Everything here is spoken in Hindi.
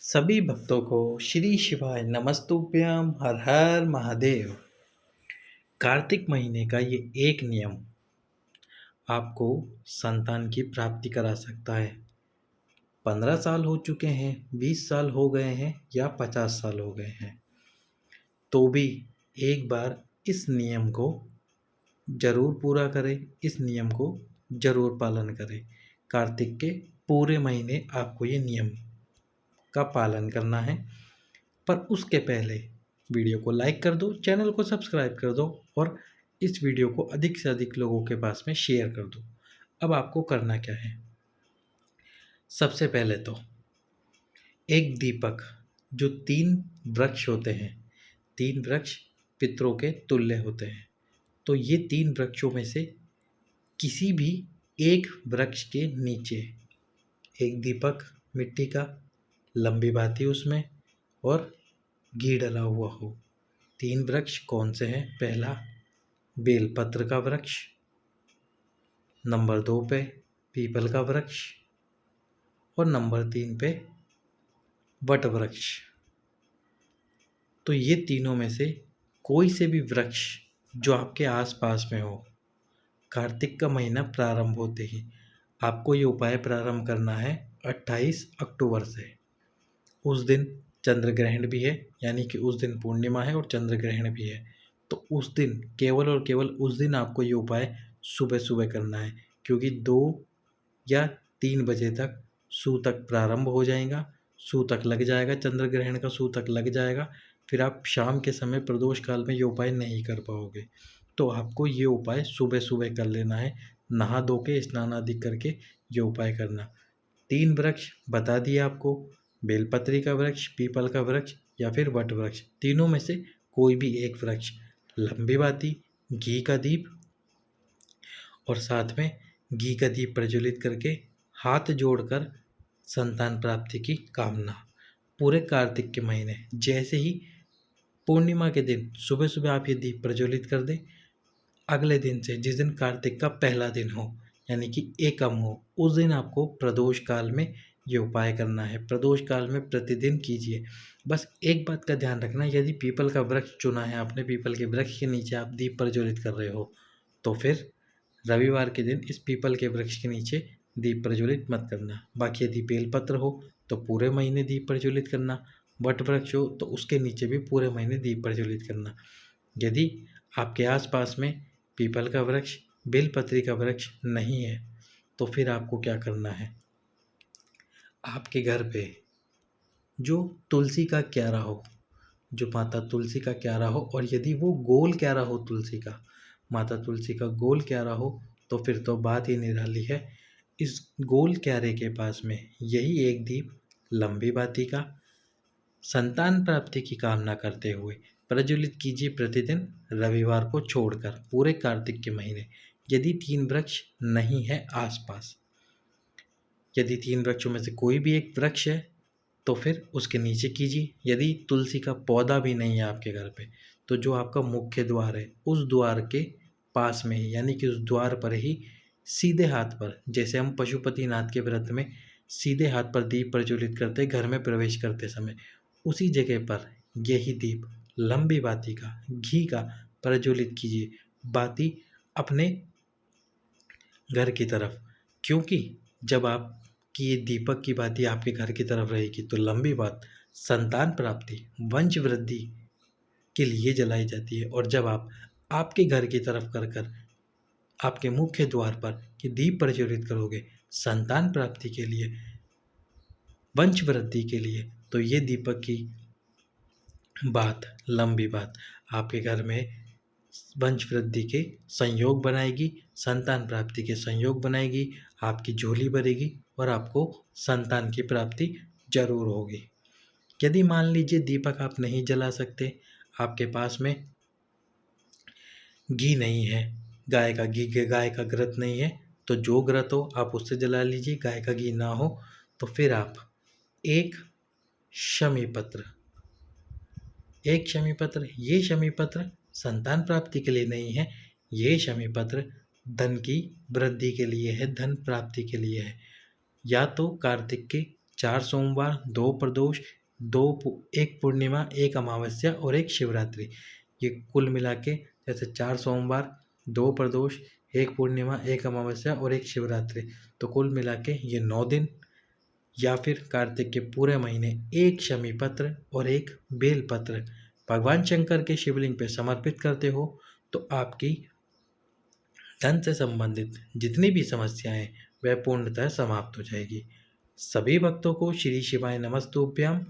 सभी भक्तों को श्री शिवाय नमस्तुभ्यम हर हर महादेव। कार्तिक महीने का ये एक नियम आपको संतान की प्राप्ति करा सकता है। 15 साल हो चुके हैं, 20 साल हो गए हैं या 50 साल हो गए हैं, तो भी एक बार इस नियम को जरूर पूरा करें। इस नियम को जरूर पालन करें। कार्तिक के पूरे महीने आपको ये नियम का पालन करना है। पर उसके पहले वीडियो को लाइक कर दो, चैनल को सब्सक्राइब कर दो और इस वीडियो को अधिक से अधिक लोगों के पास में शेयर कर दो। अब आपको करना क्या है? सबसे पहले तो एक दीपक, जो 3 वृक्ष होते हैं, 3 वृक्ष पितरों के तुल्य होते हैं, तो ये 3 वृक्षों में से किसी भी एक वृक्ष के नीचे एक दीपक मिट्टी का, लंबी बाती उसमें और घी डला हुआ हो। 3 वृक्ष कौन से हैं? पहला बेलपत्र का वृक्ष, नंबर 2 पे पीपल का वृक्ष और नंबर 3 पे वट वृक्ष। तो ये तीनों में से कोई से भी वृक्ष जो आपके आसपास में हो, कार्तिक का महीना प्रारंभ होते ही आपको ये उपाय प्रारंभ करना है 28 अक्टूबर से। उस दिन चंद्र ग्रहण भी है, यानी कि उस दिन पूर्णिमा है और चंद्र ग्रहण भी है। तो उस दिन केवल और केवल उस दिन आपको ये उपाय सुबह सुबह करना है, क्योंकि 2 या 3 बजे तक सूतक प्रारंभ हो जाएगा, सूतक लग जाएगा, चंद्र ग्रहण का सूतक लग जाएगा। फिर आप शाम के समय प्रदोष काल में ये उपाय नहीं कर पाओगे। तो आपको ये उपाय सुबह सुबह कर लेना है, नहा धो के स्नान आदि करके ये उपाय करना। 3 वृक्ष बता दिए आपको, बेलपत्री का वृक्ष, पीपल का वृक्ष या फिर वट वृक्ष। तीनों में से कोई भी एक वृक्ष, लंबी बाती, घी का दीप और साथ में घी का दीप प्रज्वलित करके हाथ जोड़कर संतान प्राप्ति की कामना। पूरे कार्तिक के महीने जैसे ही पूर्णिमा के दिन सुबह सुबह आप ये दीप प्रज्वलित कर दें, अगले दिन से जिस दिन कार्तिक का पहला दिन हो, यानी कि एकम हो, उस दिन आपको प्रदोष काल में ये उपाय करना है। प्रदोष काल में प्रतिदिन कीजिए। बस एक बात का ध्यान रखना, यदि पीपल का वृक्ष चुना है आपने, पीपल के वृक्ष के नीचे आप दीप प्रज्वलित कर रहे हो, तो फिर रविवार के दिन इस पीपल के वृक्ष के नीचे दीप प्रज्वलित मत करना। बाकी यदि बेलपत्र हो तो पूरे महीने दीप प्रज्वलित करना, वट वृक्ष हो तो उसके नीचे भी पूरे महीने दीप प्रज्वलित करना। यदि आपके आसपास में पीपल का वृक्ष, बेलपत्री का वृक्ष नहीं है, तो फिर आपको क्या करना है? आपके घर पे जो तुलसी का क्यारा हो, जो माता तुलसी का क्यारा हो, और यदि वो गोल क्यारा हो तुलसी का, माता तुलसी का गोल क्यारा हो, तो फिर तो बात ही निराली है। इस गोल क्यारे के पास में यही एक दीप लंबी बाती का संतान प्राप्ति की कामना करते हुए प्रज्वलित कीजिए प्रतिदिन, रविवार को छोड़कर पूरे कार्तिक के महीने। यदि 3 वृक्ष नहीं है आसपास, यदि 3 वृक्षों में से कोई भी एक वृक्ष है तो फिर उसके नीचे कीजिए। यदि तुलसी का पौधा भी नहीं है आपके घर पे, तो जो आपका मुख्य द्वार है उस द्वार के पास में ही, यानी कि उस द्वार पर ही सीधे हाथ पर, जैसे हम पशुपतिनाथ के व्रत में सीधे हाथ पर दीप प्रज्वलित करते घर में प्रवेश करते समय, उसी जगह पर यही दीप लंबी बाती का, घी का प्रज्वलित कीजिए। बाती अपने घर की तरफ, क्योंकि जब आपकी ये दीपक की बाती आपके घर की तरफ रहेगी तो लंबी बात संतान प्राप्ति, वंश वृद्धि के लिए जलाई जाती है। और जब आप आपके घर की तरफ कर कर आपके मुख्य द्वार पर ये दीप प्रज्वलित करोगे संतान प्राप्ति के लिए, वंश वृद्धि के लिए, तो ये दीपक की बात, लंबी बात आपके घर में वंश वृद्धि के संयोग बनाएगी, संतान प्राप्ति के संयोग बनाएगी, आपकी झोली भरेगी और आपको संतान की प्राप्ति जरूर होगी। यदि मान लीजिए दीपक आप नहीं जला सकते, आपके पास में घी नहीं है, गाय का घी, गाय का घृत नहीं है, तो जो घृत हो आप उससे जला लीजिए। गाय का घी ना हो तो फिर आप एक शमी पत्र, एक शमी पत्र, ये शमी पत्र संतान प्राप्ति के लिए नहीं है, ये शमी पत्र धन की वृद्धि के लिए है, धन प्राप्ति के लिए है। या तो कार्तिक के 4 सोमवार, 2 प्रदोष, 1 पूर्णिमा, 1 अमावस्या और 1 शिवरात्रि। ये कुल मिला के जैसे 4 सोमवार, 2 प्रदोष, 1 पूर्णिमा, 1 अमावस्या और 1 शिवरात्रि, तो कुल मिला के ये 9 दिन या फिर कार्तिक के पूरे महीने 1 शमी पत्र और 1 बेल पत्र भगवान शंकर के शिवलिंग पे समर्पित करते हो तो आपकी धन से संबंधित जितनी भी समस्याएं वह पूर्णतः समाप्त हो जाएगी। सभी भक्तों को श्री शिवाय नमस्तुभ्यम।